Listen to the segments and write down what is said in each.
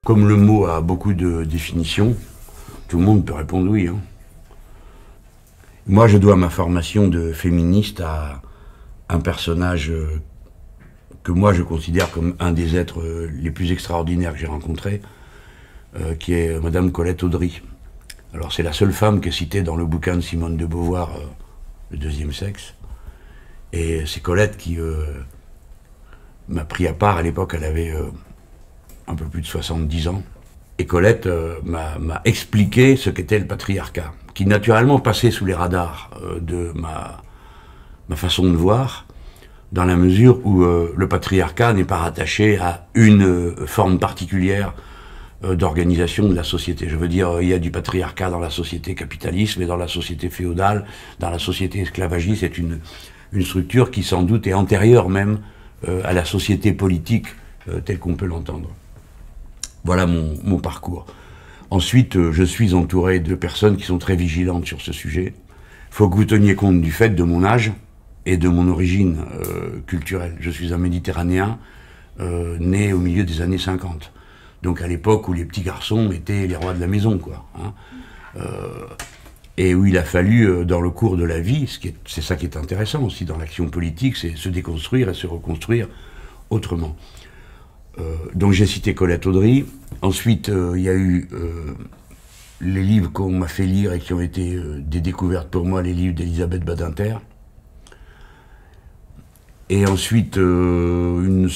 Comme le mot a beaucoup de définitions, tout le monde peut répondre oui. Moi, je dois ma formation de féministe à un personnage que moi je considère comme un des êtres les plus extraordinaires que j'ai rencontrés, qui est Madame Colette Audry. Alors c'est la seule femme qui est citée dans le bouquin de Simone de Beauvoir, Le deuxième sexe. Et c'est Colette qui m'a pris à part. À l'époque, elle avait un peu plus de 70 ans. Et Colette m'a expliqué ce qu'était le patriarcat, qui naturellement passait sous les radars de ma façon de voir, dans la mesure où le patriarcat n'est pas rattaché à une forme particulière d'organisation de la société. Je veux dire, il y a du patriarcat dans la société capitaliste, mais dans la société féodale, dans la société esclavagiste, c'est une structure qui sans doute est antérieure même à la société politique telle qu'on peut l'entendre. Voilà mon parcours. Ensuite, je suis entouré de personnes qui sont très vigilantes sur ce sujet. Il faut que vous teniez compte du fait de mon âge et de mon origine culturelle. Je suis un Méditerranéen né au milieu des années 50. Donc à l'époque où les petits garçons étaient les rois de la maison, quoi. Et où il a fallu, dans le cours de la vie, c'est ça qui est intéressant aussi dans l'action politique, c'est se déconstruire et se reconstruire autrement. Donc j'ai cité Colette Audry. Ensuite, il y a eu les livres qu'on m'a fait lire et qui ont été des découvertes pour moi, les livres d'Elisabeth Badinter. Et ensuite, une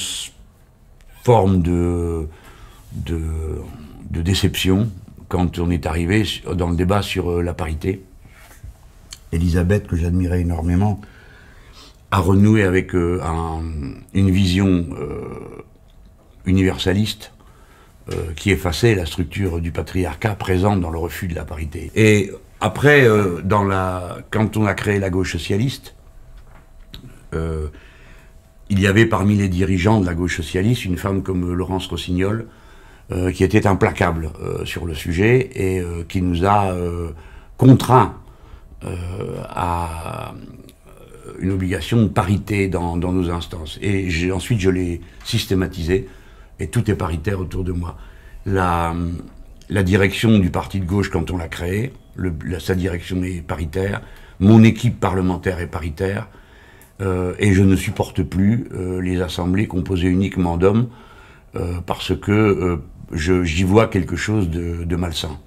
forme de déception quand on est arrivé dans le débat sur la parité. Elisabeth, que j'admirais énormément, a renoué avec une vision universaliste qui effaçait la structure du patriarcat présente dans le refus de la parité. Et après, quand on a créé la gauche socialiste, il y avait parmi les dirigeants de la gauche socialiste une femme comme Laurence Rossignol, qui était implacable sur le sujet et qui nous a contraints à une obligation de parité dans nos instances. Et ensuite, je l'ai systématisé, et tout est paritaire autour de moi. La direction du parti de gauche, quand on l'a créé, sa direction est paritaire, mon équipe parlementaire est paritaire, et je ne supporte plus les assemblées composées uniquement d'hommes, parce que j'y vois quelque chose de malsain.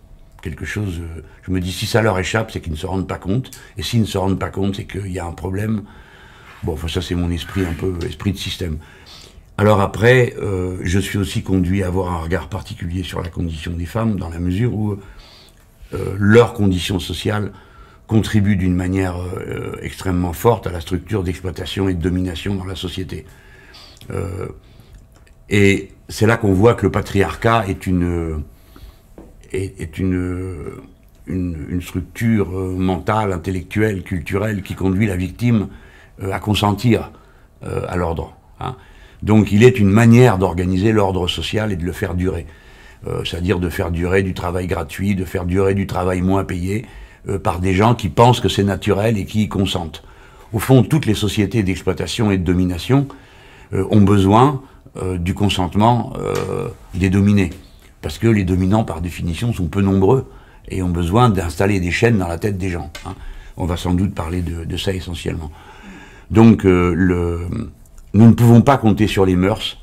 Quelque chose, je me dis, si ça leur échappe, c'est qu'ils ne se rendent pas compte, et s'ils ne se rendent pas compte, c'est qu'il y a un problème. Bon, enfin, ça c'est mon esprit, un peu esprit de système. Alors après, je suis aussi conduit à avoir un regard particulier sur la condition des femmes, dans la mesure où leur condition sociale contribue d'une manière extrêmement forte à la structure d'exploitation et de domination dans la société. Et c'est là qu'on voit que le patriarcat est une structure mentale, intellectuelle, culturelle qui conduit la victime à consentir à l'ordre. Donc il est une manière d'organiser l'ordre social et de le faire durer. C'est-à-dire de faire durer du travail gratuit, de faire durer du travail moins payé par des gens qui pensent que c'est naturel et qui y consentent. Au fond, toutes les sociétés d'exploitation et de domination ont besoin du consentement des dominés. Parce que les dominants, par définition, sont peu nombreux et ont besoin d'installer des chaînes dans la tête des gens. On va sans doute parler de ça essentiellement. Donc, nous ne pouvons pas compter sur les mœurs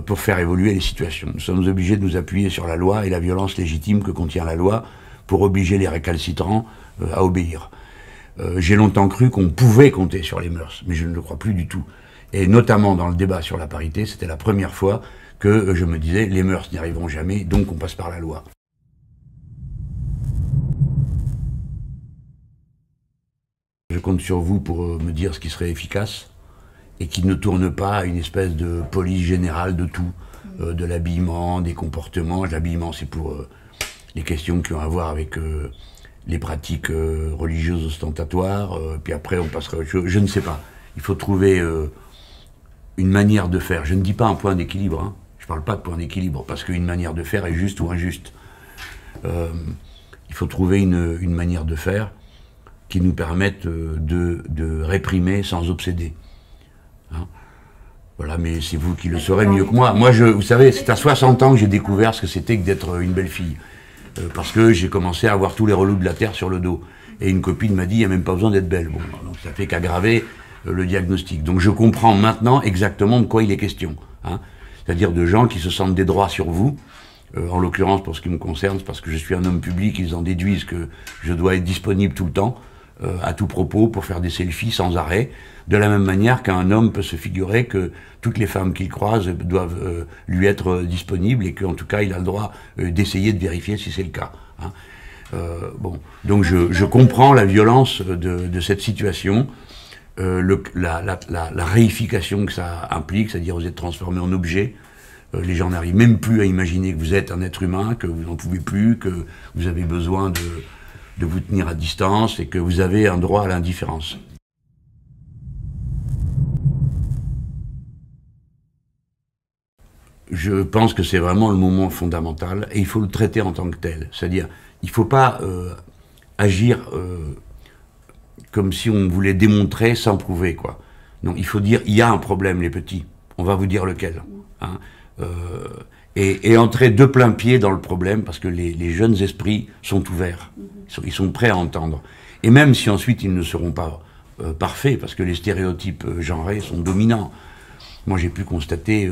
pour faire évoluer les situations. Nous sommes obligés de nous appuyer sur la loi et la violence légitime que contient la loi pour obliger les récalcitrants à obéir. J'ai longtemps cru qu'on pouvait compter sur les mœurs, mais je ne le crois plus du tout. Et notamment dans le débat sur la parité, c'était la première fois que je me disais, les mœurs n'y arriveront jamais, donc on passe par la loi. Je compte sur vous pour me dire ce qui serait efficace et qui ne tourne pas à une espèce de police générale de tout, de l'habillement, des comportements. L'habillement, c'est pour les questions qui ont à voir avec les pratiques religieuses ostentatoires, puis après on passera à autre chose. Je ne sais pas. Il faut trouver une manière de faire. Je ne dis pas un point d'équilibre, je ne parle pas de point d'équilibre, parce qu'une manière de faire est juste ou injuste. Il faut trouver une manière de faire qui nous permette de réprimer sans obséder. Voilà, mais c'est vous qui le saurez mieux que moi. Moi, vous savez, c'est à 60 ans que j'ai découvert ce que c'était que d'être une belle fille. Parce que j'ai commencé à avoir tous les relous de la terre sur le dos. Et une copine m'a dit, il n'y a même pas besoin d'être belle. Bon, donc ça fait qu'aggraver le diagnostic. Donc je comprends maintenant exactement de quoi il est question. Hein. C'est-à-dire de gens qui se sentent des droits sur vous. En l'occurrence, pour ce qui me concerne, c'est parce que je suis un homme public, ils en déduisent que je dois être disponible tout le temps, à tout propos, pour faire des selfies sans arrêt. De la même manière qu'un homme peut se figurer que toutes les femmes qu'il croise doivent lui être disponibles et qu'en tout cas il a le droit d'essayer de vérifier si c'est le cas. Hein. Bon, donc je comprends la violence de cette situation, la réification que ça implique, c'est-à-dire vous êtes transformé en objet. Les gens n'arrivent même plus à imaginer que vous êtes un être humain, que vous n'en pouvez plus, que vous avez besoin de vous tenir à distance et que vous avez un droit à l'indifférence. Je pense que c'est vraiment le moment fondamental et il faut le traiter en tant que tel. C'est-à-dire, il ne faut pas agir comme si on voulait démontrer sans prouver, quoi. Non, il faut dire, il y a un problème, les petits. On va vous dire lequel. Hein. Et entrer de plein pied dans le problème parce que les jeunes esprits sont ouverts. Ils sont prêts à entendre. Et même si ensuite ils ne seront pas parfaits, parce que les stéréotypes genrés sont dominants. Moi, j'ai pu constater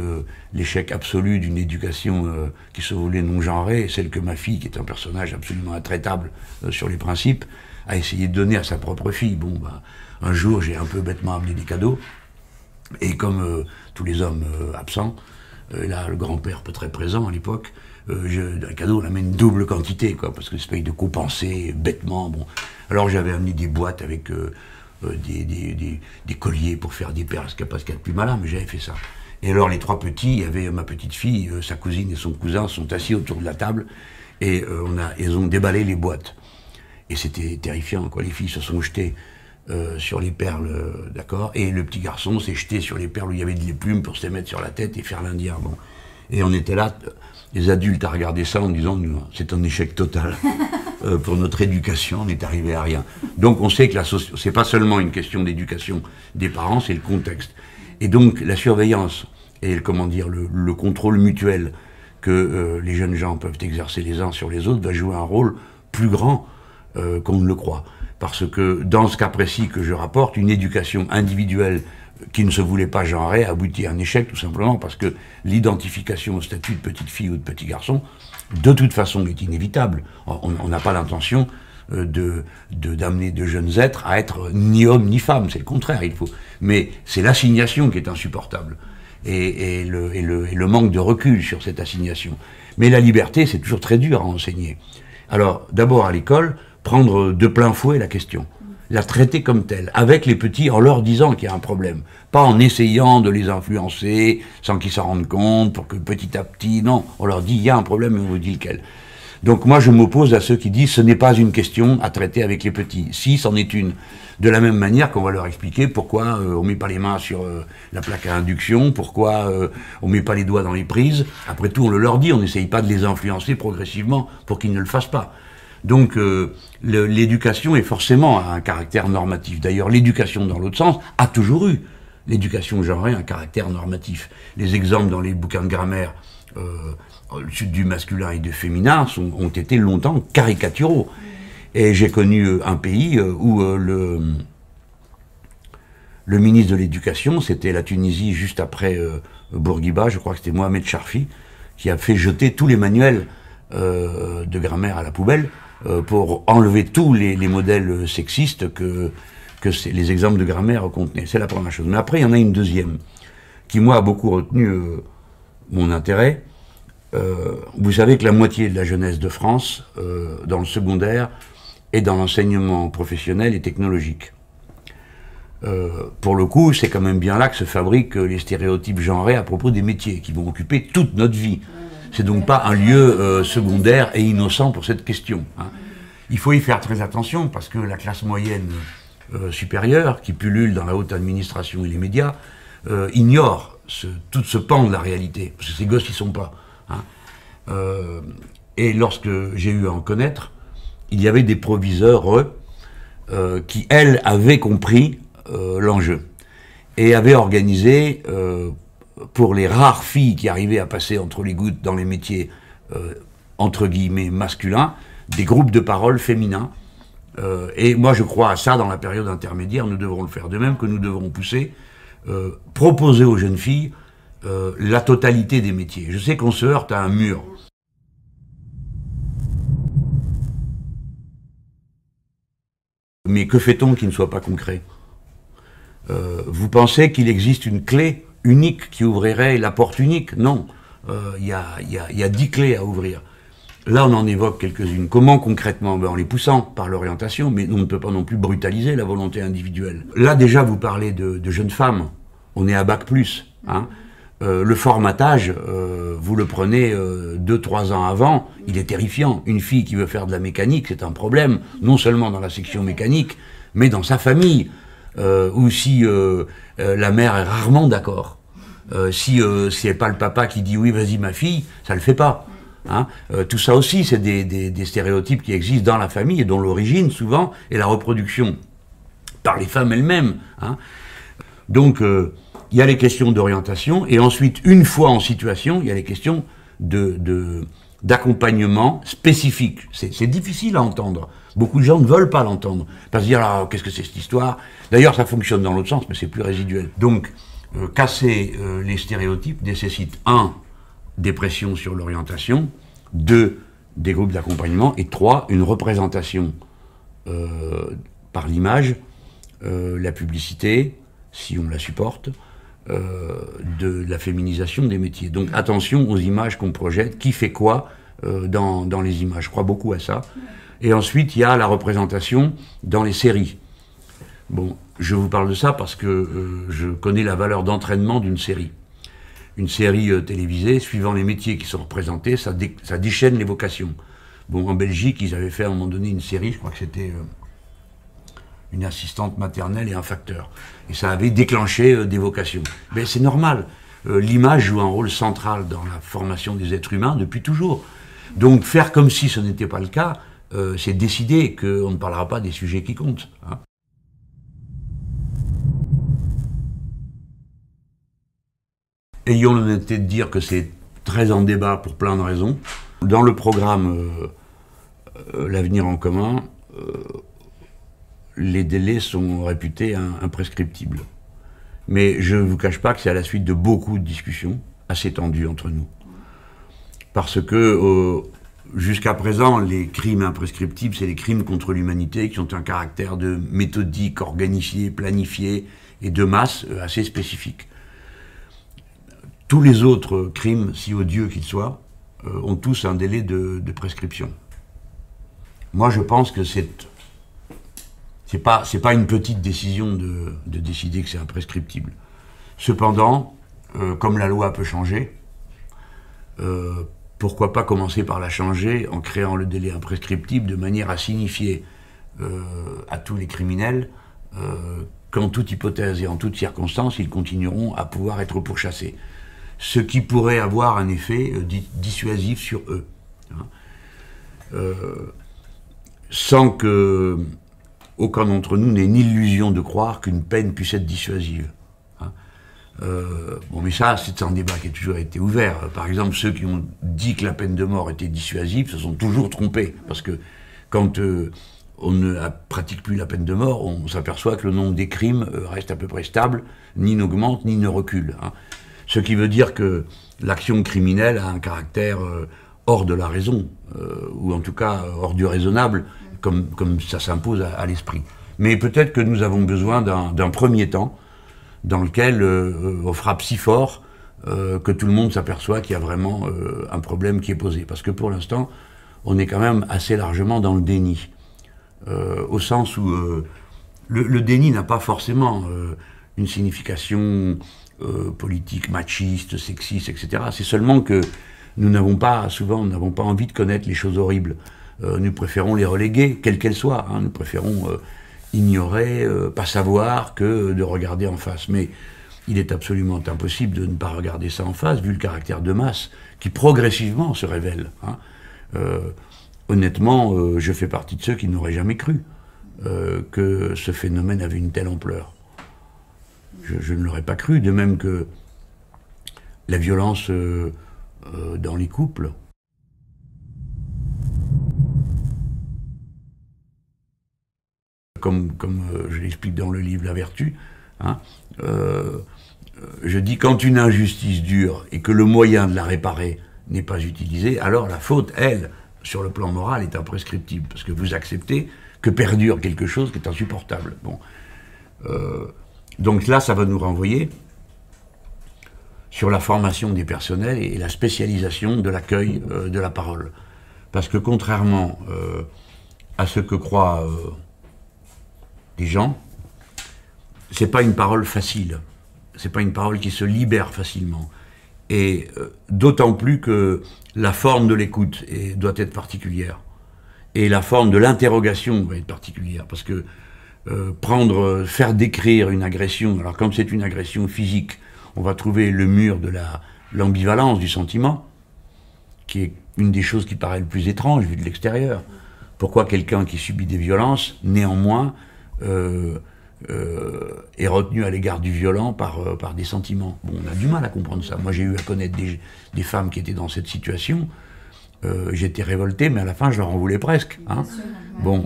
l'échec absolu d'une éducation qui se voulait non genrée, celle que ma fille, qui est un personnage absolument intraitable sur les principes, a essayé de donner à sa propre fille. Bon, bah, un jour, j'ai un peu bêtement amené des cadeaux, et comme tous les hommes absents, là, le grand-père pas très présent à l'époque, un cadeau, on amène une double quantité, quoi, parce que j'essaye de compenser bêtement. Bon. Alors, j'avais amené des boîtes avec des colliers pour faire des perles, parce qu'il y a de plus malin, mais j'avais fait ça. Et alors les trois petits, il y avait ma petite fille, sa cousine et son cousin sont assis autour de la table et ils ont déballé les boîtes. Et c'était terrifiant, quoi. Les filles se sont jetées sur les perles, d'accord, et le petit garçon s'est jeté sur les perles où il y avait des plumes pour se les mettre sur la tête et faire l'Indien. Bon. Et on était là, les adultes, à regarder ça en disant c'est un échec total. Pour notre éducation, on n'est arrivé à rien. Donc on sait que c'est pas seulement une question d'éducation des parents, c'est le contexte. Et donc la surveillance et le contrôle mutuel que les jeunes gens peuvent exercer les uns sur les autres va jouer un rôle plus grand qu'on ne le croit. Parce que dans ce cas précis que je rapporte, une éducation individuelle qui ne se voulait pas genrer aboutit à un échec tout simplement parce que l'identification au statut de petite fille ou de petit garçon de toute façon est inévitable. On n'a pas l'intention d'amener de jeunes êtres à être ni homme ni femme, c'est le contraire. Mais c'est l'assignation qui est insupportable et le manque de recul sur cette assignation. Mais la liberté, c'est toujours très dur à enseigner. Alors, d'abord à l'école, prendre de plein fouet la question, la traiter comme telle, avec les petits en leur disant qu'il y a un problème, pas en essayant de les influencer sans qu'ils s'en rendent compte, pour que petit à petit, non, on leur dit il y a un problème et on vous dit lequel. Donc moi je m'oppose à ceux qui disent ce n'est pas une question à traiter avec les petits, si c'en est une. De la même manière qu'on va leur expliquer pourquoi on met pas les mains sur la plaque à induction, pourquoi on met pas les doigts dans les prises, après tout on le leur dit, on n'essaye pas de les influencer progressivement pour qu'ils ne le fassent pas. Donc l'éducation est forcément un caractère normatif. D'ailleurs, l'éducation dans l'autre sens a toujours eu, l'éducation genrée, un caractère normatif. Les exemples dans les bouquins de grammaire du masculin et du féminin ont été longtemps caricaturaux. Et j'ai connu un pays où le ministre de l'Éducation, c'était la Tunisie juste après Bourguiba, je crois que c'était Mohamed Charfi, qui a fait jeter tous les manuels de grammaire à la poubelle, pour enlever tous les modèles sexistes que les exemples de grammaire contenaient. C'est la première chose. Mais après, il y en a une deuxième, qui, moi, a beaucoup retenu mon intérêt. Vous savez que la moitié de la jeunesse de France, dans le secondaire, est dans l'enseignement professionnel et technologique. Pour le coup, c'est quand même bien là que se fabriquent les stéréotypes genrés à propos des métiers, qui vont occuper toute notre vie. C'est donc pas un lieu secondaire et innocent pour cette question. Hein. Il faut y faire très attention parce que la classe moyenne supérieure, qui pullule dans la haute administration et les médias, ignore tout ce pan de la réalité. Parce que ces gosses, ils sont pas. Hein. Et lorsque j'ai eu à en connaître, il y avait des proviseurs qui, elles, avaient compris l'enjeu et avaient organisé pour les rares filles qui arrivaient à passer entre les gouttes dans les métiers, entre guillemets, masculins, des groupes de parole féminins. Et moi, je crois à ça dans la période intermédiaire, nous devrons le faire. De même que nous devrons pousser, proposer aux jeunes filles la totalité des métiers. Je sais qu'on se heurte à un mur. Mais que fait-on qui ne soit pas concret? Vous pensez qu'il existe une clé unique qui ouvrirait la porte unique? Non. Il y a 10 clés à ouvrir. Là, on en évoque quelques-unes. Comment concrètement? En les poussant par l'orientation, mais on ne peut pas non plus brutaliser la volonté individuelle. Là, déjà, vous parlez de jeunes femmes. On est à Bac+. Hein. Le formatage, vous le prenez 2-3 ans avant, il est terrifiant. Une fille qui veut faire de la mécanique, c'est un problème, non seulement dans la section mécanique, mais dans sa famille, où si la mère est rarement d'accord. Si c'est pas le papa qui dit oui, vas-y ma fille, ça le fait pas. Hein, tout ça aussi, c'est des stéréotypes qui existent dans la famille et dont l'origine, souvent, est la reproduction par les femmes elles-mêmes. Hein. Donc, il y a les questions d'orientation, et ensuite, une fois en situation, il y a les questions d'accompagnement spécifique. C'est difficile à entendre. Beaucoup de gens ne veulent pas l'entendre. Parce qu'ils disent, alors, qu'est-ce que c'est cette histoire? D'ailleurs, ça fonctionne dans l'autre sens, mais c'est plus résiduel. Donc, casser les stéréotypes nécessite, 1, des pressions sur l'orientation, 2, des groupes d'accompagnement, et 3, une représentation par l'image, la publicité, si on la supporte, de la féminisation des métiers. Donc attention aux images qu'on projette, qui fait quoi dans les images. Je crois beaucoup à ça. Et ensuite, il y a la représentation dans les séries. Bon, je vous parle de ça parce que je connais la valeur d'entraînement d'une série. Une série télévisée, suivant les métiers qui sont représentés, ça déchaîne les vocations. Bon, en Belgique, ils avaient fait à un moment donné une série, je crois que c'était une assistante maternelle et un facteur. Et ça avait déclenché des vocations. Mais c'est normal. L'image joue un rôle central dans la formation des êtres humains depuis toujours. Donc faire comme si ce n'était pas le cas, c'est décider qu'on ne parlera pas des sujets qui comptent. Hein. Ayons l'honnêteté de dire que c'est très en débat pour plein de raisons. Dans le programme L'avenir en commun, les délais sont réputés imprescriptibles. Mais je ne vous cache pas que c'est à la suite de beaucoup de discussions, assez tendues entre nous. Parce que jusqu'à présent, les crimes imprescriptibles, c'est les crimes contre l'humanité qui ont un caractère de méthodique, organisé, planifié et de masse assez spécifique. Tous les autres crimes, si odieux qu'ils soient, ont tous un délai de prescription. Moi, je pense que c'est pas une petite décision de décider que c'est imprescriptible. Cependant, comme la loi peut changer, pourquoi pas commencer par la changer en créant le délai imprescriptible de manière à signifier à tous les criminels qu'en toute hypothèse et en toute circonstance, ils continueront à pouvoir être pourchassés. Ce qui pourrait avoir un effet dissuasif sur eux. Hein. Sans que aucun d'entre nous n'ait une illusion de croire qu'une peine puisse être dissuasive. Hein. Bon, mais ça, c'est un débat qui a toujours été ouvert. Par exemple, ceux qui ont dit que la peine de mort était dissuasive se sont toujours trompés. Parce que quand on ne pratique plus la peine de mort, on s'aperçoit que le nombre des crimes reste à peu près stable, ni n'augmente, ni ne recule. Hein. Ce qui veut dire que l'action criminelle a un caractère hors de la raison, ou en tout cas hors du raisonnable, comme ça s'impose à l'esprit. Mais peut-être que nous avons besoin d'un premier temps dans lequel on frappe si fort que tout le monde s'aperçoit qu'il y a vraiment un problème qui est posé. Parce que pour l'instant, on est quand même assez largement dans le déni. Au sens où le déni n'a pas forcément une signification politique, machiste, sexiste, etc. C'est seulement que nous n'avons pas envie de connaître les choses horribles. Nous préférons les reléguer, quelles qu'elles soient. Hein. Nous préférons ignorer, pas savoir, que de regarder en face. Mais il est absolument impossible de ne pas regarder ça en face, vu le caractère de masse qui progressivement se révèle. Hein. Honnêtement, je fais partie de ceux qui n'auraient jamais cru que ce phénomène avait une telle ampleur. Je ne l'aurais pas cru, de même que la violence dans les couples. Comme je l'explique dans le livre La Vertu, hein, je dis quand une injustice dure et que le moyen de la réparer n'est pas utilisé, alors la faute, elle, sur le plan moral, est imprescriptible, parce que vous acceptez que perdure quelque chose qui est insupportable. Bon. Donc là, ça va nous renvoyer sur la formation des personnels et la spécialisation de l'accueil de la parole. Parce que contrairement à ce que croient les gens, c'est pas une parole facile. C'est pas une parole qui se libère facilement. Et d'autant plus que la forme de l'écoute doit être particulière. Et la forme de l'interrogation va être particulière. Parce que faire décrire une agression, alors comme c'est une agression physique, on va trouver le mur de l'ambivalence du sentiment, qui est une des choses qui paraît le plus étrange vu de l'extérieur. Pourquoi quelqu'un qui subit des violences, néanmoins, est retenu à l'égard du violent par des sentiments. Bon, on a du mal à comprendre ça. Moi, j'ai eu à connaître des femmes qui étaient dans cette situation. J'étais révolté, mais à la fin, je leur en voulais presque. Hein. Bon,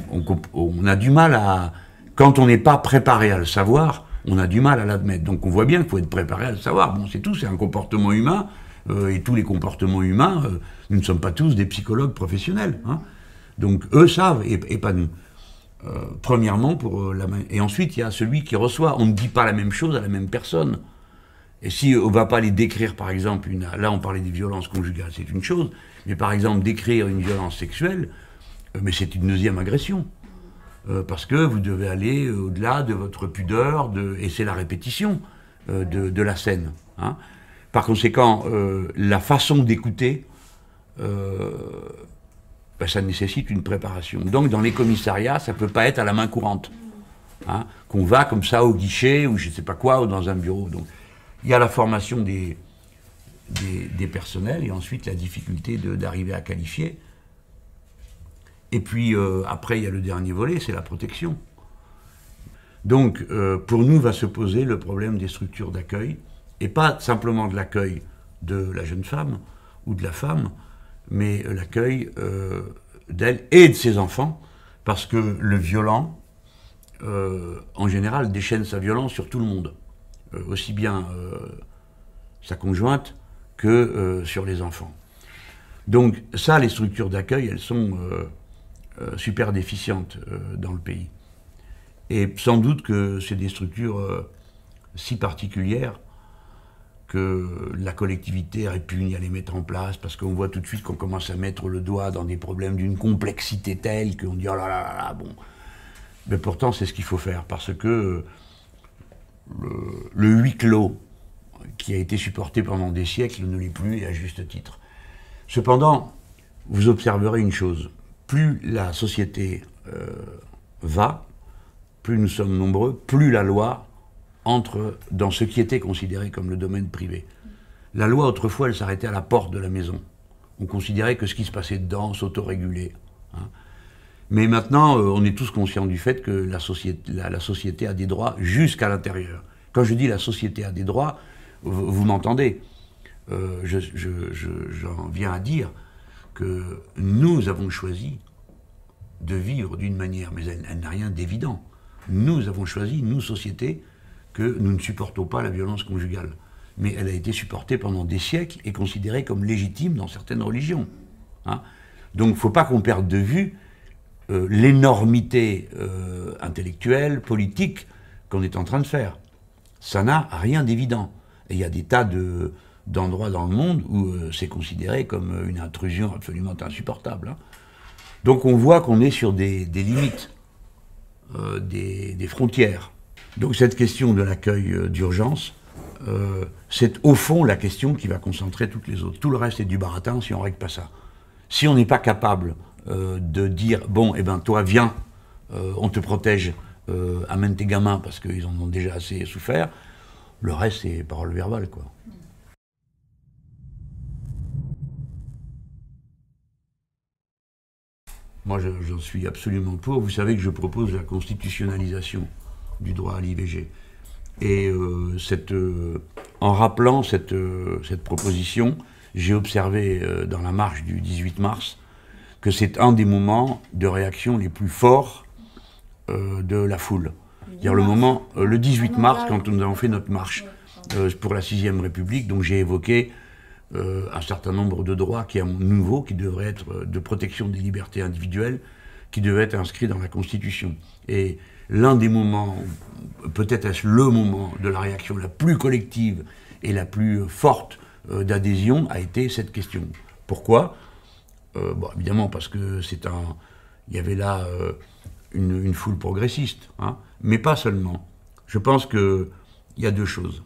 on a du mal à... Quand on n'est pas préparé à le savoir, on a du mal à l'admettre. Donc on voit bien qu'il faut être préparé à le savoir. Bon, c'est tout, c'est un comportement humain, et tous les comportements humains, nous ne sommes pas tous des psychologues professionnels. Hein. Donc eux savent, et pas nous. Premièrement, et ensuite il y a celui qui reçoit. On ne dit pas la même chose à la même personne. Et si on ne va pas les décrire, par exemple, là on parlait des violences conjugales, c'est une chose, mais par exemple décrire une violence sexuelle, mais c'est une deuxième agression. Parce que vous devez aller au-delà de votre pudeur, et c'est la répétition de la scène. Hein. Par conséquent, la façon d'écouter, ça nécessite une préparation. Donc dans les commissariats, ça ne peut pas être à la main courante. Hein, qu'on va comme ça au guichet, ou je ne sais pas quoi, ou dans un bureau. Donc il y a la formation des personnels, et ensuite la difficulté d'arriver à qualifier. Et puis après, il y a le dernier volet, c'est la protection. Donc pour nous va se poser le problème des structures d'accueil, et pas simplement de l'accueil de la jeune femme ou de la femme, mais l'accueil d'elle et de ses enfants, parce que le violent, en général, déchaîne sa violence sur tout le monde, aussi bien sa conjointe que sur les enfants. Donc ça, les structures d'accueil, elles sont super déficientes dans le pays. Et sans doute que c'est des structures si particulières que la collectivité répugne à les mettre en place, parce qu'on voit tout de suite qu'on commence à mettre le doigt dans des problèmes d'une complexité telle qu'on dit « oh là là là, bon ». Mais pourtant, c'est ce qu'il faut faire, parce que le huis clos qui a été supporté pendant des siècles ne l'est plus, et à juste titre. Cependant, vous observerez une chose, plus la société va, plus nous sommes nombreux, plus la loi entre dans ce qui était considéré comme le domaine privé. La loi, autrefois, elle s'arrêtait à la porte de la maison. On considérait que ce qui se passait dedans s'autorégulait. Hein. Mais maintenant, on est tous conscients du fait que la société a des droits jusqu'à l'intérieur. Quand je dis la société a des droits, vous m'entendez. J'en viens à dire que nous avons choisi de vivre d'une manière, mais elle n'a rien d'évident. Nous avons choisi, nous, société, que nous ne supportons pas la violence conjugale. Mais elle a été supportée pendant des siècles et considérée comme légitime dans certaines religions. Hein. Donc il ne faut pas qu'on perde de vue l'énormité intellectuelle, politique qu'on est en train de faire. Ça n'a rien d'évident. Et il y a des tas d'endroits dans le monde où c'est considéré comme une intrusion absolument insupportable. Hein. Donc on voit qu'on est sur des limites, des frontières. Donc cette question de l'accueil d'urgence, c'est au fond la question qui va concentrer toutes les autres. Tout le reste est du baratin si on ne règle pas ça. Si on n'est pas capable de dire, bon, eh ben toi viens, on te protège, amène tes gamins parce qu'ils en ont déjà assez souffert, le reste c'est parole verbale, quoi. Moi, j'en suis absolument pour. Vous savez que je propose la constitutionnalisation du droit à l'IVG. Et cette en rappelant cette proposition, j'ai observé dans la marche du 18 mars que c'est un des moments de réaction les plus forts de la foule. C'est-à-dire le 18 mars, quand nous avons fait notre marche pour la 6e République, donc j'ai évoqué un certain nombre de droits nouveaux qui devraient être de protection des libertés individuelles, qui devaient être inscrits dans la Constitution. Et l'un des moments, peut-être est-ce le moment de la réaction la plus collective et la plus forte d'adhésion, a été cette question. Pourquoi ? Bon, évidemment parce que il y avait là une foule progressiste, hein, mais pas seulement. Je pense qu'il y a deux choses.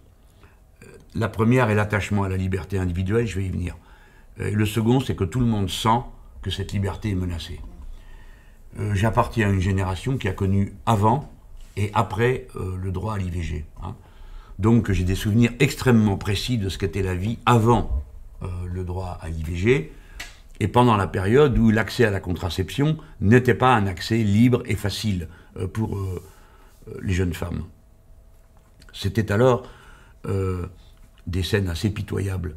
La première est l'attachement à la liberté individuelle, je vais y venir. Et le second, c'est que tout le monde sent que cette liberté est menacée. J'appartiens à une génération qui a connu avant et après le droit à l'IVG. Hein. Donc j'ai des souvenirs extrêmement précis de ce qu'était la vie avant le droit à l'IVG et pendant la période où l'accès à la contraception n'était pas un accès libre et facile pour les jeunes femmes. C'était alors des scènes assez pitoyables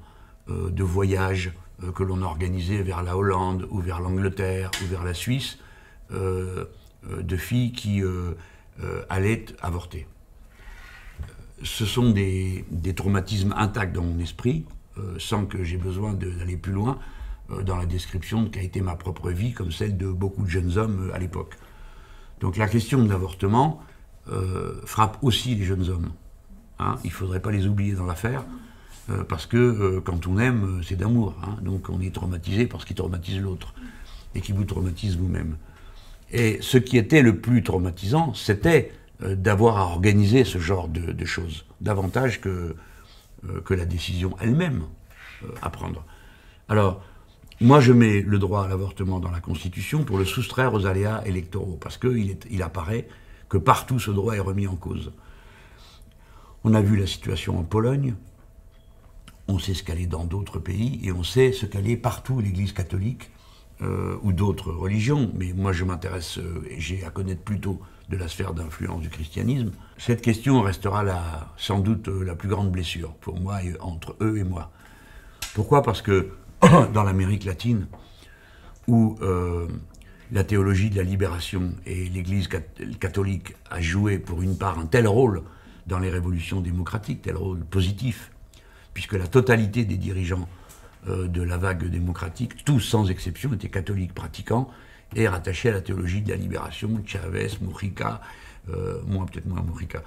de voyages que l'on organisait vers la Hollande ou vers l'Angleterre ou vers la Suisse, de filles qui allaient avorter. Ce sont des traumatismes intacts dans mon esprit, sans que j'ai besoin d'aller plus loin dans la description de qu'a été ma propre vie, comme celle de beaucoup de jeunes hommes à l'époque. Donc la question de l'avortement frappe aussi les jeunes hommes. Hein, il ne faudrait pas les oublier dans l'affaire, parce que quand on aime, c'est d'amour. Hein, donc on est traumatisé par ce qui traumatise l'autre, et qui vous traumatise vous-même. Et ce qui était le plus traumatisant, c'était d'avoir à organiser ce genre de choses, davantage que la décision elle-même à prendre. Alors, moi je mets le droit à l'avortement dans la Constitution pour le soustraire aux aléas électoraux, parce qu'il apparaît que partout ce droit est remis en cause. On a vu la situation en Pologne, on sait ce qu'elle est dans d'autres pays, et on sait ce qu'elle est partout, l'Église catholique, ou d'autres religions, mais moi je m'intéresse, j'ai à connaître plutôt de la sphère d'influence du christianisme. Cette question restera sans doute la plus grande blessure pour moi, entre eux et moi. Pourquoi ? Parce que dans l'Amérique latine, où la théologie de la libération et l'Église catholique a joué pour une part un tel rôle dans les révolutions démocratiques, tel rôle positif, puisque la totalité des dirigeants de la vague démocratique, tous sans exception étaient catholiques pratiquants et rattachés à la théologie de la libération, Chavez, Mujica, peut-être moins Mujica,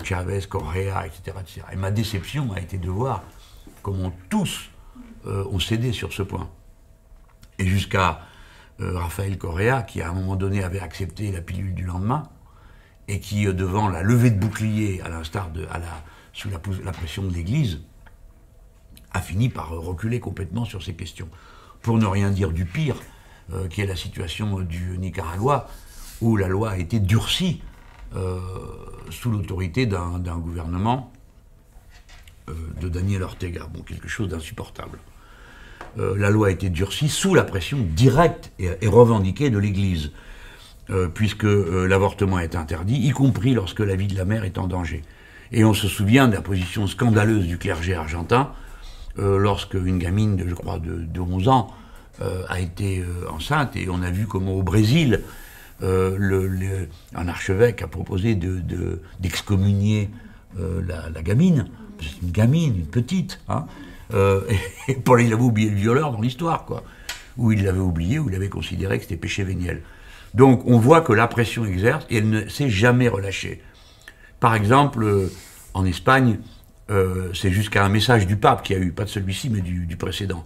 Chavez, Correa, etc., etc. Et ma déception a été de voir comment tous ont cédé sur ce point. Et jusqu'à Rafael Correa, qui à un moment donné avait accepté la pilule du lendemain, et qui, devant la levée de bouclier, sous la pression de l'Église, a fini par reculer complètement sur ces questions. Pour ne rien dire du pire, qui est la situation du Nicaragua, où la loi a été durcie sous l'autorité d'un gouvernement de Daniel Ortega. Bon, quelque chose d'insupportable. La loi a été durcie sous la pression directe et revendiquée de l'Église, puisque l'avortement est interdit, y compris lorsque la vie de la mère est en danger. Et on se souvient de la position scandaleuse du clergé argentin, lorsque une gamine, je crois, de 11 ans a été enceinte, et on a vu comment au Brésil, un archevêque a proposé d'excommunier la gamine. C'est une gamine, une petite, hein, et Paul, il avait oublié le violeur dans l'histoire, quoi. Ou il l'avait oublié, ou il avait considéré que c'était péché véniel. Donc on voit que la pression exerce, et elle ne s'est jamais relâchée. Par exemple, en Espagne, c'est jusqu'à un message du pape qu'il y a eu, pas de celui-ci, mais du précédent,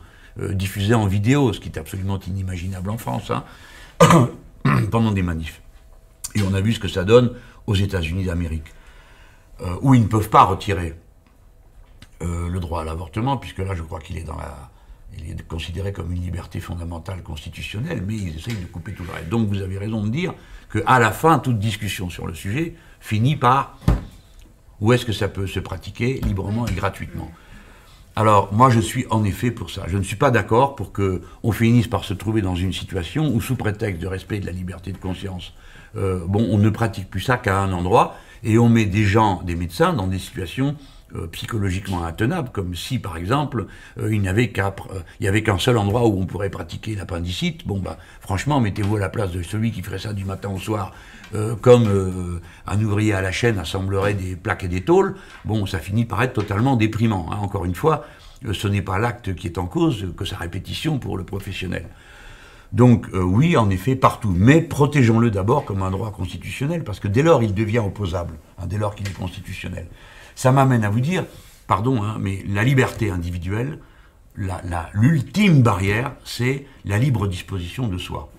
diffusé en vidéo, ce qui est absolument inimaginable en France, hein, pendant des manifs. Et on a vu ce que ça donne aux États-Unis d'Amérique, où ils ne peuvent pas retirer le droit à l'avortement, puisque là, je crois qu'il est il est considéré comme une liberté fondamentale constitutionnelle, mais ils essayent de couper tout le reste. Donc vous avez raison de dire qu'à la fin, toute discussion sur le sujet finit par où est-ce que ça peut se pratiquer librement et gratuitement. Alors, moi, je suis en effet pour ça. Je ne suis pas d'accord pour qu'on finisse par se trouver dans une situation où, sous prétexte de respect de la liberté de conscience, on ne pratique plus ça qu'à un endroit, et on met des gens, des médecins, dans des situations psychologiquement intenable, comme si, par exemple, il n'y avait qu'un seul endroit où on pourrait pratiquer l'appendicite. Bon, bah, franchement, mettez-vous à la place de celui qui ferait ça du matin au soir, comme un ouvrier à la chaîne assemblerait des plaques et des tôles. Bon, ça finit par être totalement déprimant. Hein. Encore une fois, ce n'est pas l'acte qui est en cause, que sa répétition pour le professionnel. Donc oui, en effet, partout. Mais protégeons-le d'abord comme un droit constitutionnel, parce que dès lors, il devient opposable, hein, dès lors qu'il est constitutionnel. Ça m'amène à vous dire, pardon, hein, mais la liberté individuelle, l'ultime barrière, c'est la libre disposition de soi.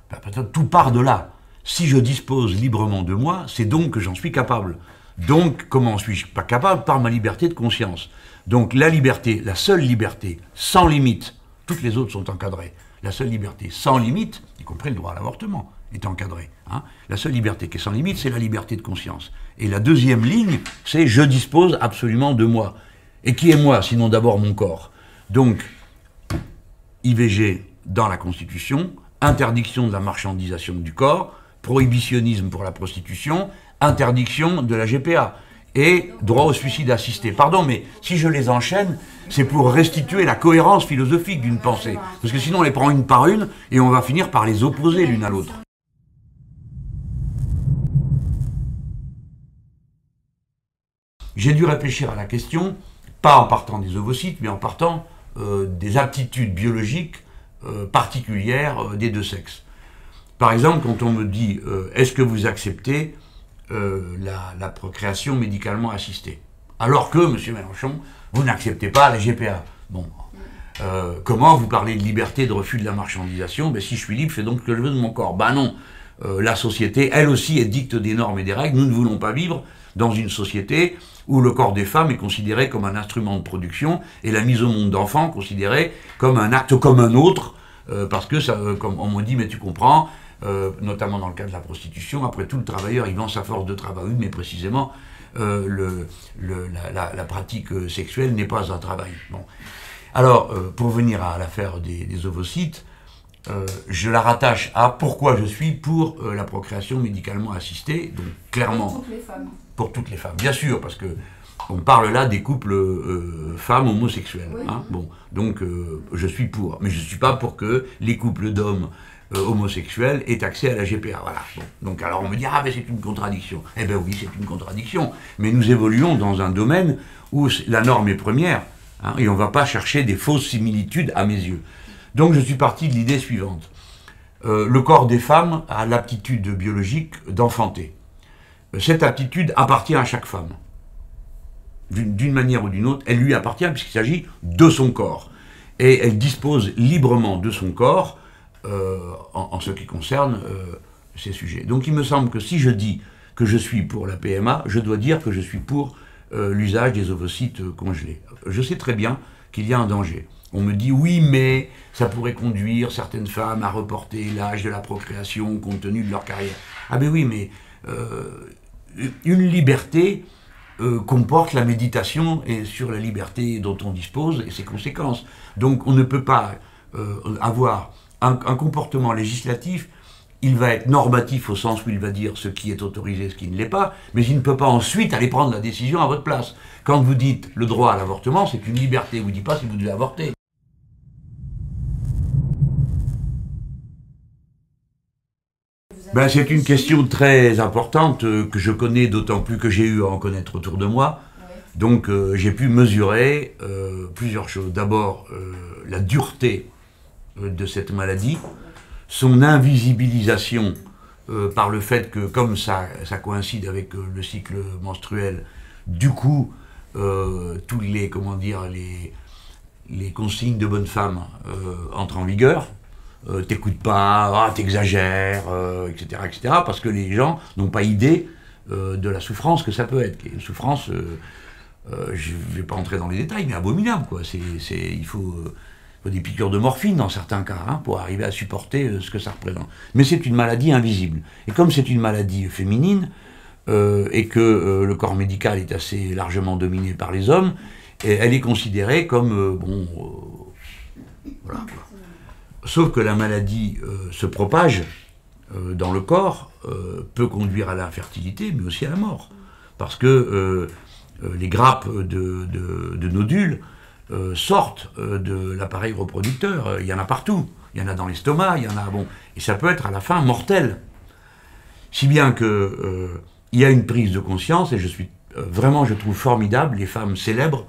Peut-être tout part de là. Si je dispose librement de moi, c'est donc que j'en suis capable. Donc, comment suis-je pas capable? Par ma liberté de conscience. Donc la liberté, la seule liberté, sans limite, toutes les autres sont encadrées. La seule liberté sans limite, y compris le droit à l'avortement, est encadré. Hein. La seule liberté qui est sans limite, c'est la liberté de conscience. Et la deuxième ligne, c'est je dispose absolument de moi. Et qui est moi, sinon d'abord mon corps? Donc, IVG dans la Constitution, interdiction de la marchandisation du corps, prohibitionnisme pour la prostitution, interdiction de la GPA et droit au suicide assisté. Pardon, mais si je les enchaîne, c'est pour restituer la cohérence philosophique d'une pensée. Parce que sinon on les prend une par une et on va finir par les opposer l'une à l'autre. J'ai dû réfléchir à la question, pas en partant des ovocytes, mais en partant des aptitudes biologiques particulières des deux sexes. Par exemple, quand on me dit « est-ce que vous acceptez la procréation médicalement assistée ?» Alors que, M. Mélenchon, vous n'acceptez pas la GPA. Bon. Comment vous parlez de liberté de refus de la marchandisation? Ben, si je suis libre, je fais donc ce que je veux de mon corps. Ben non. La société, elle aussi, édicte des normes et des règles. Nous ne voulons pas vivre dans une société où le corps des femmes est considéré comme un instrument de production et la mise au monde d'enfants considérée comme un acte comme un autre, parce que, ça, comme on m'a dit, mais tu comprends, notamment dans le cas de la prostitution, après tout, le travailleur, il vend sa force de travail, mais précisément, la pratique sexuelle n'est pas un travail. Bon. Alors, pour venir à l'affaire des ovocytes, je la rattache à pourquoi je suis pour la procréation médicalement assistée, donc clairement... Pour toutes les femmes. Pour toutes les femmes, bien sûr, parce que on parle là des couples femmes homosexuels. Oui. Hein, bon, donc je suis pour, mais je ne suis pas pour que les couples d'hommes homosexuels aient accès à la GPA. Voilà. Bon, donc alors on me dit ah mais c'est une contradiction. Eh bien oui, c'est une contradiction, mais nous évoluons dans un domaine où la norme est première, hein, et on ne va pas chercher des fausses similitudes à mes yeux. Donc je suis parti de l'idée suivante. Le corps des femmes a l'aptitude biologique d'enfanter. Cette aptitude appartient à chaque femme. D'une manière ou d'une autre, elle lui appartient puisqu'il s'agit de son corps. Et elle dispose librement de son corps en ce qui concerne ces sujets. Donc il me semble que si je dis que je suis pour la PMA, je dois dire que je suis pour l'usage des ovocytes congelés. Je sais très bien qu'il y a un danger. On me dit oui, mais ça pourrait conduire certaines femmes à reporter l'âge de la procréation compte tenu de leur carrière. Ah ben oui, mais une liberté comporte la méditation et sur la liberté dont on dispose et ses conséquences. Donc on ne peut pas avoir un comportement législatif, il va être normatif au sens où il va dire ce qui est autorisé, ce qui ne l'est pas, mais il ne peut pas ensuite aller prendre la décision à votre place. Quand vous dites le droit à l'avortement, c'est une liberté, vous ne dites pas si vous devez avorter. Ben, c'est une question très importante que je connais d'autant plus que j'ai eu à en connaître autour de moi. Donc j'ai pu mesurer plusieurs choses. D'abord, la dureté de cette maladie, son invisibilisation par le fait que, comme ça coïncide avec le cycle menstruel, du coup, tous les, comment dire, les consignes de bonne femme entrent en vigueur. T'écoutes pas, ah, t'exagères, etc., etc., parce que les gens n'ont pas idée de la souffrance que ça peut être. Une souffrance, je ne vais pas entrer dans les détails, mais abominable, quoi. Il faut des piqûres de morphine dans certains cas, hein, pour arriver à supporter ce que ça représente. Mais c'est une maladie invisible. Et comme c'est une maladie féminine, et que le corps médical est assez largement dominé par les hommes, et elle est considérée comme, voilà, quoi. Sauf que la maladie se propage dans le corps, peut conduire à l'infertilité, mais aussi à la mort. Parce que les grappes de nodules sortent de l'appareil reproducteur. Il y en a partout. Il y en a dans l'estomac, il y en a... Bon, et ça peut être à la fin mortel. Si bien que il y a une prise de conscience, et je suis vraiment, je trouve formidable les femmes célèbres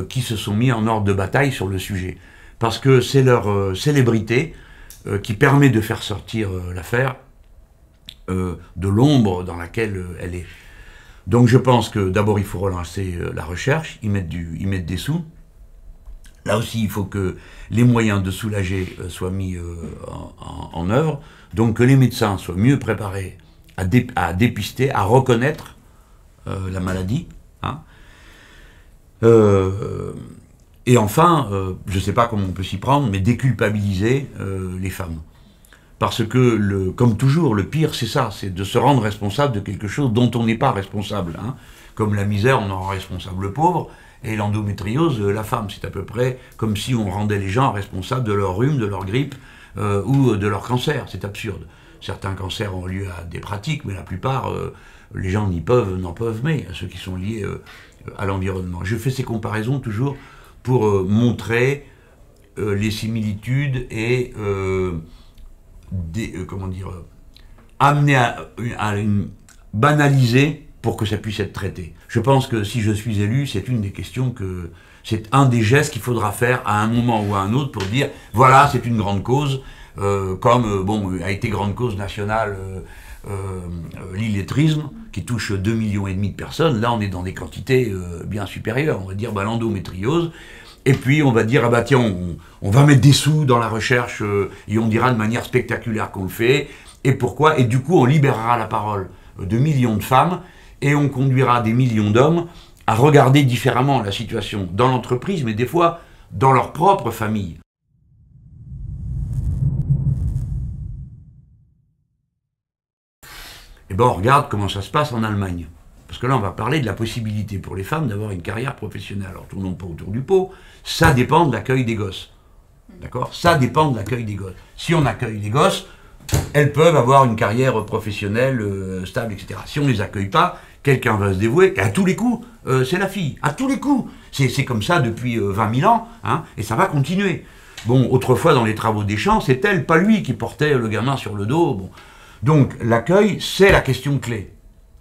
qui se sont mis en ordre de bataille sur le sujet. Parce que c'est leur célébrité qui permet de faire sortir l'affaire de l'ombre dans laquelle elle est. Donc je pense que d'abord il faut relancer la recherche, y mettre des sous. Là aussi il faut que les moyens de soulager soient mis en œuvre, donc que les médecins soient mieux préparés à dépister, à reconnaître la maladie. Hein. Et enfin, je ne sais pas comment on peut s'y prendre, mais déculpabiliser les femmes. Parce que, comme toujours, le pire, c'est ça, c'est de se rendre responsable de quelque chose dont on n'est pas responsable. Hein. Comme la misère, on en rend responsable le pauvre, et l'endométriose, la femme. C'est à peu près comme si on rendait les gens responsables de leur rhume, de leur grippe, ou de leur cancer. C'est absurde. Certains cancers ont lieu à des pratiques, mais la plupart, les gens n'en peuvent mais, ceux qui sont liés à l'environnement. Je fais ces comparaisons toujours pour montrer les similitudes et amener à une banaliser pour que ça puisse être traité. Je pense que si je suis élu, c'est une des questions que... C'est un des gestes qu'il faudra faire à un moment ou à un autre pour dire, voilà, c'est une grande cause, comme a été grande cause nationale l'illettrisme, qui touche 2,5 millions de personnes. Là, on est dans des quantités bien supérieures. On va dire l'endométriose. Et puis, on va dire, ah bah tiens, on va mettre des sous dans la recherche et on dira de manière spectaculaire qu'on le fait. Et pourquoi? Et du coup, on libérera la parole de millions de femmes et on conduira des millions d'hommes à regarder différemment la situation dans l'entreprise, mais des fois dans leur propre famille. Et bien, on regarde comment ça se passe en Allemagne. Parce que là, on va parler de la possibilité pour les femmes d'avoir une carrière professionnelle. Alors, tournons pas autour du pot. Ça dépend de l'accueil des gosses. D'accord? Ça dépend de l'accueil des gosses. Si on accueille les gosses, elles peuvent avoir une carrière professionnelle stable, etc. Si on ne les accueille pas, quelqu'un va se dévouer. Et à tous les coups, c'est la fille. À tous les coups. C'est comme ça depuis 20 000 ans. Hein, et ça va continuer. Bon, autrefois, dans les travaux des champs, c'est elle, pas lui, qui portait le gamin sur le dos. Bon. Donc, l'accueil, c'est la question clé,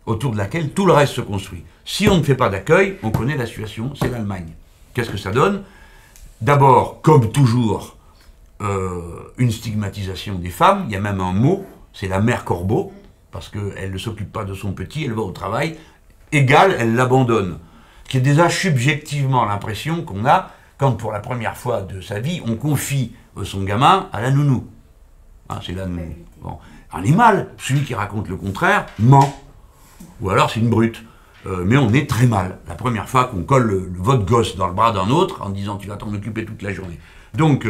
autour de laquelle tout le reste se construit. Si on ne fait pas d'accueil, on connaît la situation, c'est l'Allemagne. Qu'est-ce que ça donne? D'abord, comme toujours, une stigmatisation des femmes. Il y a même un mot, c'est la mère corbeau, parce qu'elle ne s'occupe pas de son petit, elle va au travail, égale, elle l'abandonne. Ce qui est déjà subjectivement l'impression qu'on a quand, pour la première fois de sa vie, on confie son gamin à la nounou. Hein, c'est la nounou. Bon. Animal, celui qui raconte le contraire, ment. Ou alors c'est une brute. Mais on est très mal. La première fois qu'on colle votre gosse dans le bras d'un autre en disant tu vas t'en occuper toute la journée. Donc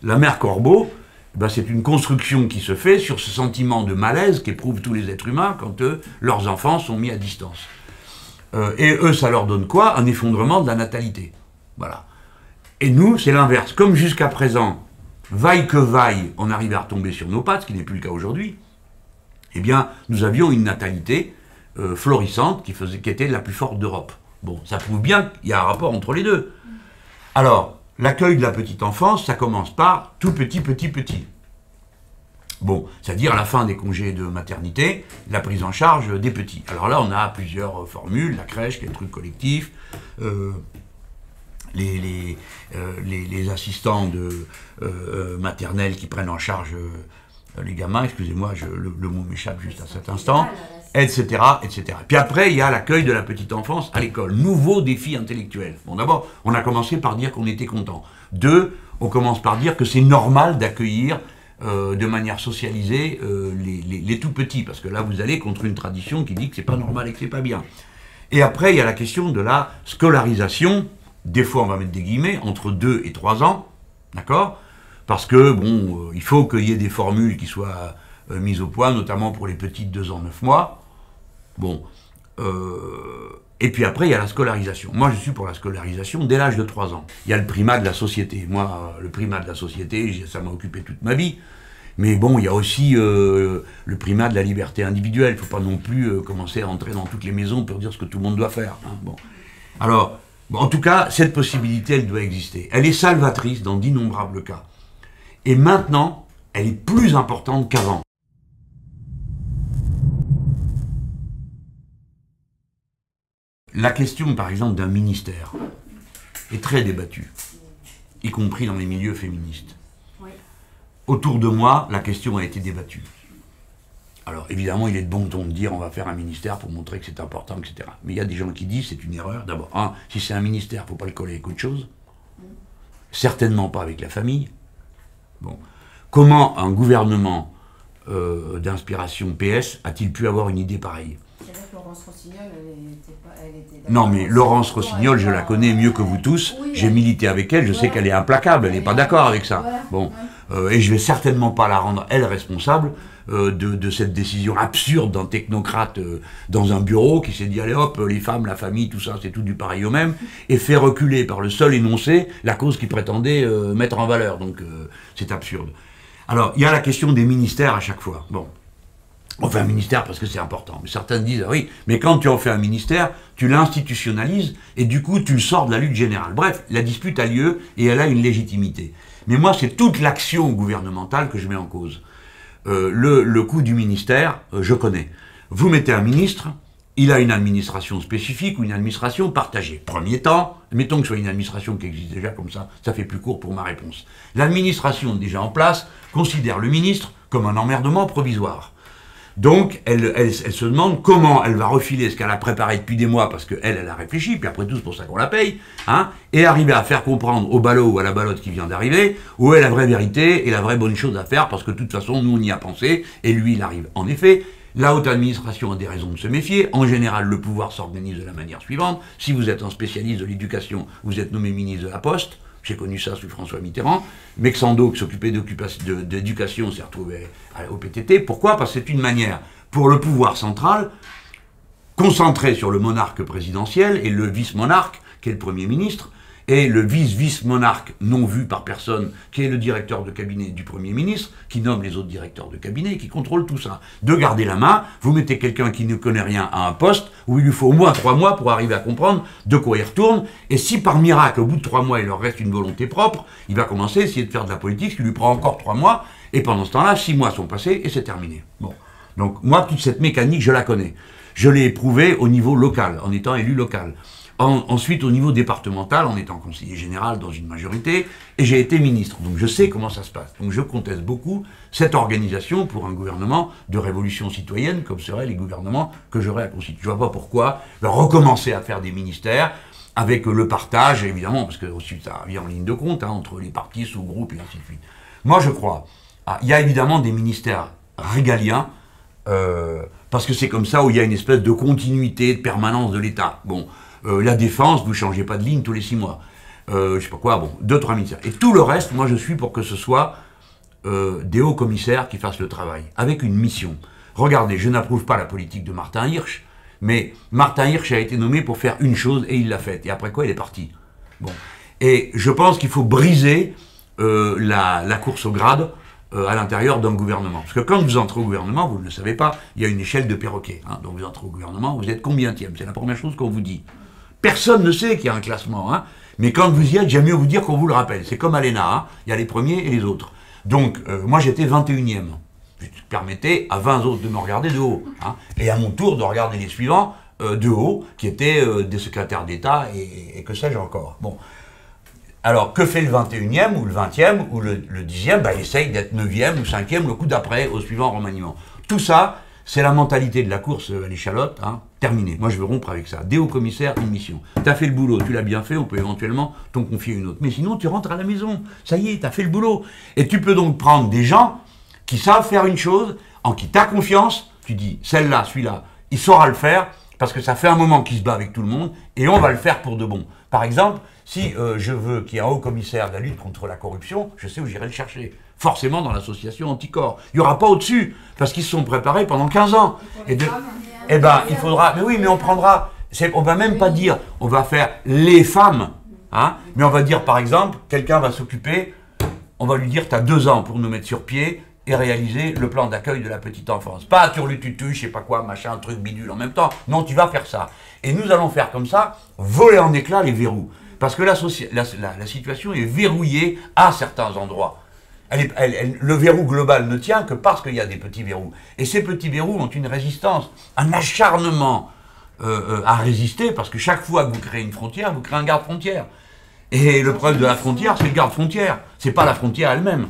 la mère corbeau, ben, c'est une construction qui se fait sur ce sentiment de malaise qu'éprouvent tous les êtres humains quand leurs enfants sont mis à distance. Et eux, ça leur donne quoi? Un effondrement de la natalité. Voilà. Et nous, c'est l'inverse. Comme jusqu'à présent, vaille que vaille, on arrive à retomber sur nos pattes, ce qui n'est plus le cas aujourd'hui, eh bien, nous avions une natalité florissante qui était la plus forte d'Europe. Bon, ça prouve bien qu'il y a un rapport entre les deux. Alors, l'accueil de la petite enfance, ça commence par tout petit. Bon, c'est-à-dire à la fin des congés de maternité, la prise en charge des petits. Alors là, on a plusieurs formules, la crèche, les trucs collectifs, les assistants maternels qui prennent en charge les gamins, excusez-moi, le mot m'échappe juste à cet instant, etc., etc. Puis après, il y a l'accueil de la petite enfance à l'école. Nouveau défi intellectuel. Bon, d'abord, on a commencé par dire qu'on était content. Deux, on commence par dire que c'est normal d'accueillir de manière socialisée les tout petits, parce que là, vous allez contre une tradition qui dit que c'est pas normal et que c'est pas bien. Et après, il y a la question de la scolarisation. Des fois, on va mettre des guillemets, entre 2 et 3 ans, d'accord? Parce que, bon, il faut qu'il y ait des formules qui soient mises au point, notamment pour les petites 2 ans, 9 mois. Bon. Et puis après, il y a la scolarisation. Moi, je suis pour la scolarisation dès l'âge de 3 ans. Il y a le primat de la société. Moi, le primat de la société, ça m'a occupé toute ma vie. Mais bon, il y a aussi le primat de la liberté individuelle. Il ne faut pas non plus commencer à entrer dans toutes les maisons pour dire ce que tout le monde doit faire. Hein. Bon. Alors, bon, en tout cas, cette possibilité, elle doit exister. Elle est salvatrice dans d'innombrables cas. Et maintenant, elle est plus importante qu'avant. La question, par exemple, d'un ministère est très débattue, y compris dans les milieux féministes. Oui. Autour de moi, la question a été débattue. Alors, évidemment, il est de bon ton de dire on va faire un ministère pour montrer que c'est important, etc. Mais il y a des gens qui disent c'est une erreur. D'abord, si c'est un ministère, il ne faut pas le coller avec autre chose. Certainement pas avec la famille. Bon. Comment un gouvernement d'inspiration PS a-t-il pu avoir une idée pareille ? Laurence Rossignol, elle était non, mais Laurence Rossignol, je la connais mieux que vous tous. Oui, j'ai milité avec elle, je sais qu'elle est implacable, elle n'est pas d'accord avec ça. Voilà. Bon, et je ne vais certainement pas la rendre, elle, responsable de cette décision absurde d'un technocrate dans un bureau qui s'est dit, allez hop, les femmes, la famille, tout ça, c'est tout du pareil au même, et fait reculer par le seul énoncé la cause qu'il prétendait mettre en valeur. Donc, c'est absurde. Alors, il y a la question des ministères à chaque fois. Bon. On fait un ministère parce que c'est important. Mais certains disent, ah oui, mais quand tu en fais un ministère, tu l'institutionnalises et du coup, tu le sors de la lutte générale. Bref, la dispute a lieu et elle a une légitimité. Mais moi, c'est toute l'action gouvernementale que je mets en cause. Le coût du ministère, je connais. Vous mettez un ministre, il a une administration spécifique ou une administration partagée. Premier temps, mettons que ce soit une administration qui existe déjà comme ça fait plus court pour ma réponse. L'administration déjà en place considère le ministre comme un emmerdement provisoire. Donc, elle se demande comment elle va refiler ce qu'elle a préparé depuis des mois, parce qu'elle a réfléchi, puis après tout, c'est pour ça qu'on la paye, hein, et arriver à faire comprendre au ballot ou à la ballotte qui vient d'arriver, où est la vraie vérité et la vraie bonne chose à faire, parce que de toute façon, nous, on y a pensé, et lui, il arrive. En effet, la haute administration a des raisons de se méfier. En général, le pouvoir s'organise de la manière suivante. Si vous êtes un spécialiste de l'éducation, vous êtes nommé ministre de la Poste. J'ai connu ça sous François Mitterrand. Mexando, qui s'occupait d'éducation, s'est retrouvé au PTT. Pourquoi ? Parce que c'est une manière pour le pouvoir central, concentré sur le monarque présidentiel et le vice-monarque, qui est le Premier ministre, et le vice-monarque non vu par personne, qui est le directeur de cabinet du Premier ministre, qui nomme les autres directeurs de cabinet, qui contrôle tout ça. De garder la main, vous mettez quelqu'un qui ne connaît rien à un poste, où il lui faut au moins 3 mois pour arriver à comprendre de quoi il retourne, et si par miracle, au bout de 3 mois, il leur reste une volonté propre, il va commencer à essayer de faire de la politique, ce qui lui prend encore 3 mois, et pendant ce temps-là, 6 mois sont passés, et c'est terminé. Bon. Donc moi, toute cette mécanique, je la connais. Je l'ai éprouvée au niveau local, en étant élu local. Ensuite, au niveau départemental, en étant conseiller général dans une majorité, et j'ai été ministre. Donc je sais comment ça se passe. Donc je conteste beaucoup cette organisation pour un gouvernement de révolution citoyenne, comme seraient les gouvernements que j'aurais à constituer. Je ne vois pas pourquoi recommencer à faire des ministères avec le partage, évidemment, parce que ensuite ça vient en ligne de compte, hein, entre les partis, sous-groupes, et ainsi de suite. Moi, je crois, il y a évidemment des ministères régaliens, parce que c'est comme ça où il y a une espèce de continuité, de permanence de l'État. Bon. La défense, vous ne changez pas de ligne tous les 6 mois. Je sais pas quoi, bon, 2-3 ministères. Et tout le reste, moi je suis pour que ce soit des hauts commissaires qui fassent le travail, avec une mission. Regardez, je n'approuve pas la politique de Martin Hirsch, mais Martin Hirsch a été nommé pour faire une chose et il l'a faite. Et après quoi, il est parti. Bon. Et je pense qu'il faut briser la course au grade à l'intérieur d'un gouvernement. Parce que quand vous entrez au gouvernement, vous ne le savez pas, il y a une échelle de perroquet. Hein. Donc vous entrez au gouvernement, vous êtes combientième? C'est la première chose qu'on vous dit. Personne ne sait qu'il y a un classement, hein. Mais quand vous y êtes, j'aime mieux vous dire qu'on vous le rappelle. C'est comme à l'ENA, hein. Il y a les premiers et les autres. Donc, moi j'étais 21e. Je permettais à 20 autres de me regarder de haut. Hein. Et à mon tour de regarder les suivants de haut, qui étaient des secrétaires d'État et que sais-je encore. Bon. Alors, que fait le 21e ou le 20e ou le 10e? Il essaye d'être 9e ou 5e le coup d'après au suivant remaniement. Tout ça, c'est la mentalité de la course à l'échalote, hein, terminé. Moi, je veux rompre avec ça. Des hauts commissaires, une mission. Tu as fait le boulot, tu l'as bien fait, on peut éventuellement t'en confier une autre. Mais sinon, tu rentres à la maison. Ça y est, tu as fait le boulot. Et tu peux donc prendre des gens qui savent faire une chose, en qui tu as confiance. Tu dis, celle-là, celui-là, il saura le faire, parce que ça fait un moment qu'il se bat avec tout le monde, et on va le faire pour de bon. Par exemple, si je veux qu'il y ait un haut commissaire de la lutte contre la corruption, je sais où j'irai le chercher. Forcément dans l'association Anticorps. Il n'y aura pas au-dessus, parce qu'ils se sont préparés pendant 15 ans. Et il faudra... Mais oui, mais on prendra... On ne va même pas dire, on va faire les femmes, hein, mais on va dire, par exemple, quelqu'un va s'occuper, on va lui dire, tu as 2 ans pour nous mettre sur pied et réaliser le plan d'accueil de la petite enfance. Pas turlututu, je sais pas quoi, machin, truc bidule en même temps. Non, tu vas faire ça. Et nous allons faire comme ça, voler en éclats les verrous. Parce que la situation est verrouillée à certains endroits. Le verrou global ne tient que parce qu'il y a des petits verrous. Et ces petits verrous ont une résistance, un acharnement à résister, parce que chaque fois que vous créez une frontière, vous créez un garde-frontière. Et le problème de la frontière, c'est le garde-frontière. C'est pas la frontière elle-même.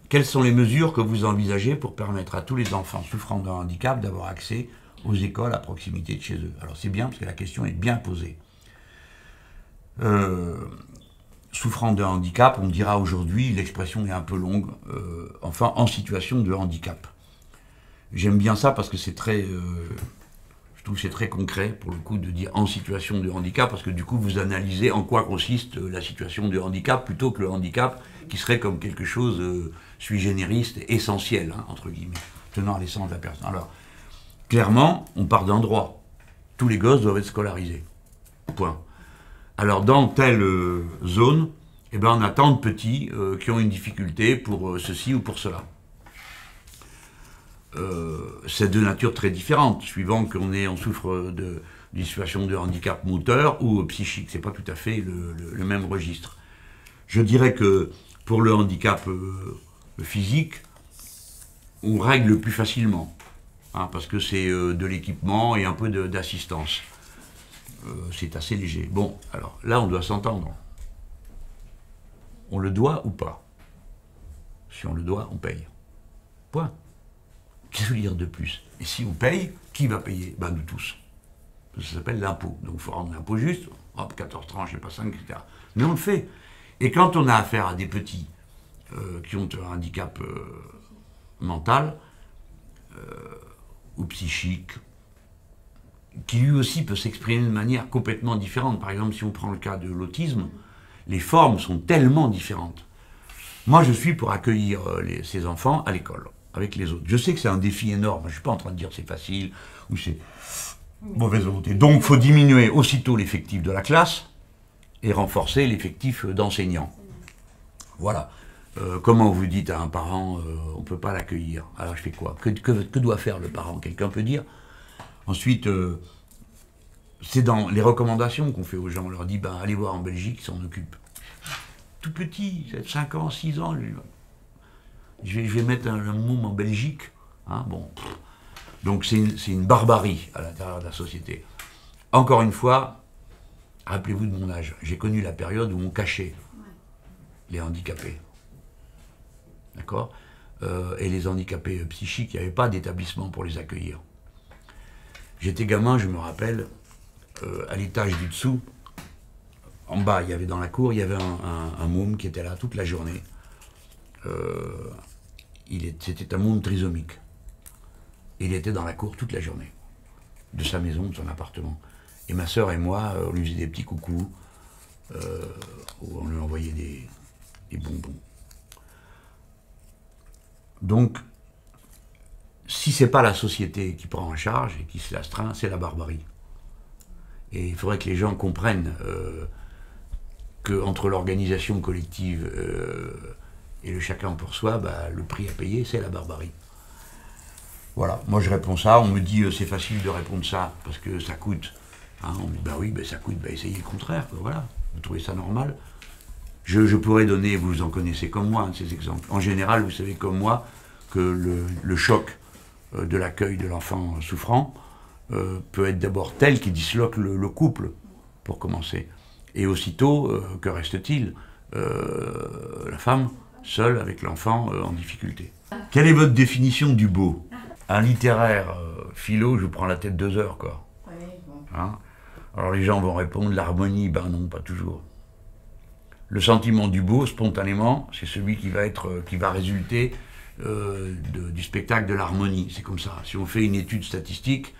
Quelles sont les mesures que vous envisagez pour permettre à tous les enfants souffrant d'un handicap d'avoir accès aux écoles à proximité de chez eux? Alors c'est bien parce que la question est bien posée. Souffrant d'un handicap, on dira aujourd'hui, l'expression est un peu longue, enfin en situation de handicap. J'aime bien ça parce que c'est très... je trouve que c'est très concret, pour le coup, de dire en situation de handicap, parce que du coup, vous analysez en quoi consiste la situation de handicap, plutôt que le handicap qui serait comme quelque chose sui generis, essentiel, hein, entre guilmelets, tenant à l'essence de la personne. Alors, clairement, on part d'un droit. Tous les gosses doivent être scolarisés. Point. Alors, dans telle zone, eh ben, on a tant de petits qui ont une difficulté pour ceci ou pour cela. C'est de nature très différente, suivant qu'on souffre d'une situation de handicap moteur ou psychique. C'est pas tout à fait le même registre. Je dirais que pour le handicap physique, on règle plus facilement, hein, parce que c'est de l'équipement et un peu d'assistance. C'est assez léger. Bon, alors là, on doit s'entendre. On le doit ou pas? Si on le doit, on paye. Point. Qu'est-ce que je veux dire de plus? Et si on paye, qui va payer? Ben nous tous. Ça s'appelle l'impôt. Donc il faut rendre l'impôt juste. Hop, 14 tranches, je sais pas 5, etc. Mais on le fait. Et quand on a affaire à des petits qui ont un handicap mental ou psychique, qui lui aussi peut s'exprimer de manière complètement différente. Par exemple, si on prend le cas de l'autisme, les formes sont tellement différentes. Moi, je suis pour accueillir ces enfants à l'école, avec les autres. Je sais que c'est un défi énorme, je ne suis pas en train de dire c'est facile, ou c'est mauvaise volonté. Donc, il faut diminuer aussitôt l'effectif de la classe et renforcer l'effectif d'enseignants. Voilà. Comment vous dites à un parent, on ne peut pas l'accueillir? Alors, je fais quoi? Que doit faire le parent? Quelqu'un peut dire? Ensuite, c'est dans les recommandations qu'on fait aux gens. On leur dit, ben, allez voir en Belgique, ils s'en occupent. Tout petit, 5 ans, 6 ans, je vais mettre un môme en Belgique. Hein, bon. Donc c'est une barbarie à l'intérieur de la société. Encore une fois, rappelez-vous de mon âge. J'ai connu la période où on cachait les handicapés. D'accord? Et les handicapés psychiques, il n'y avait pas d'établissement pour les accueillir. J'étais gamin, je me rappelle, à l'étage du dessous, en bas, il y avait dans la cour, il y avait un môme qui était là toute la journée. C'était un môme trisomique. Il était dans la cour toute la journée, de sa maison, de son appartement. Et ma sœur et moi, on lui faisait des petits coucous, on lui envoyait des bonbons. Donc, si c'est pas la société qui prend en charge et qui se l'astreint, c'est la barbarie. Et il faudrait que les gens comprennent qu'entre l'organisation collective et le chacun pour soi, bah, le prix à payer, c'est la barbarie. Voilà, moi je réponds ça, on me dit c'est facile de répondre ça, parce que ça coûte. Hein, on me dit, bah oui, bah, ça coûte, bah essayez le contraire, voilà, vous trouvez ça normal? Je pourrais donner, vous en connaissez comme moi, hein, ces exemples. En général, vous savez comme moi, que le choc de l'accueil de l'enfant souffrant peut être d'abord tel qu'il disloque le couple, pour commencer. Et aussitôt, que reste-t-il? La femme, seule, avec l'enfant en difficulté. Quelle est votre définition du beau? Un littéraire philo, je vous prends la tête 2 heures, quoi. Oui, bon. Hein? Alors les gens vont répondre l'harmonie, ben non, pas toujours. Le sentiment du beau, spontanément, c'est celui qui va résulter du spectacle de l'harmonie. C'est comme ça. Si on fait une étude statistique,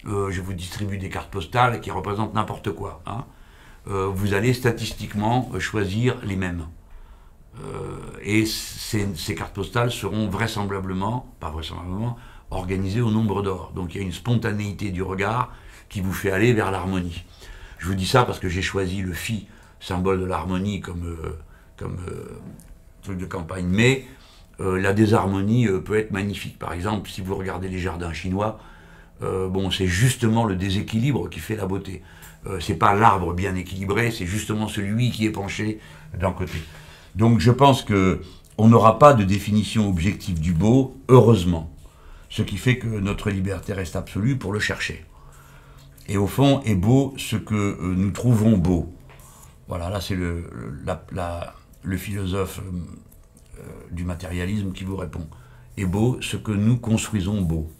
je vous distribue des cartes postales qui représentent n'importe quoi. Hein. Vous allez statistiquement choisir les mêmes. Et ces cartes postales seront vraisemblablement, pas vraisemblablement, organisées au nombre d'or. Donc il y a une spontanéité du regard qui vous fait aller vers l'harmonie. Je vous dis ça parce que j'ai choisi le phi symbole de l'harmonie comme truc de campagne. Mais la désharmonie peut être magnifique. Par exemple, si vous regardez les jardins chinois, bon, c'est justement le déséquilibre qui fait la beauté. C'est pas l'arbre bien équilibré, c'est justement celui qui est penché d'un côté. Donc je pense que on n'aura pas de définition objective du beau, heureusement. Ce qui fait que notre liberté reste absolue pour le chercher. Et au fond, est beau ce que nous trouvons beau. Voilà, là c'est le philosophe du matérialisme qui vous répond. Est beau ce que nous construisons beau.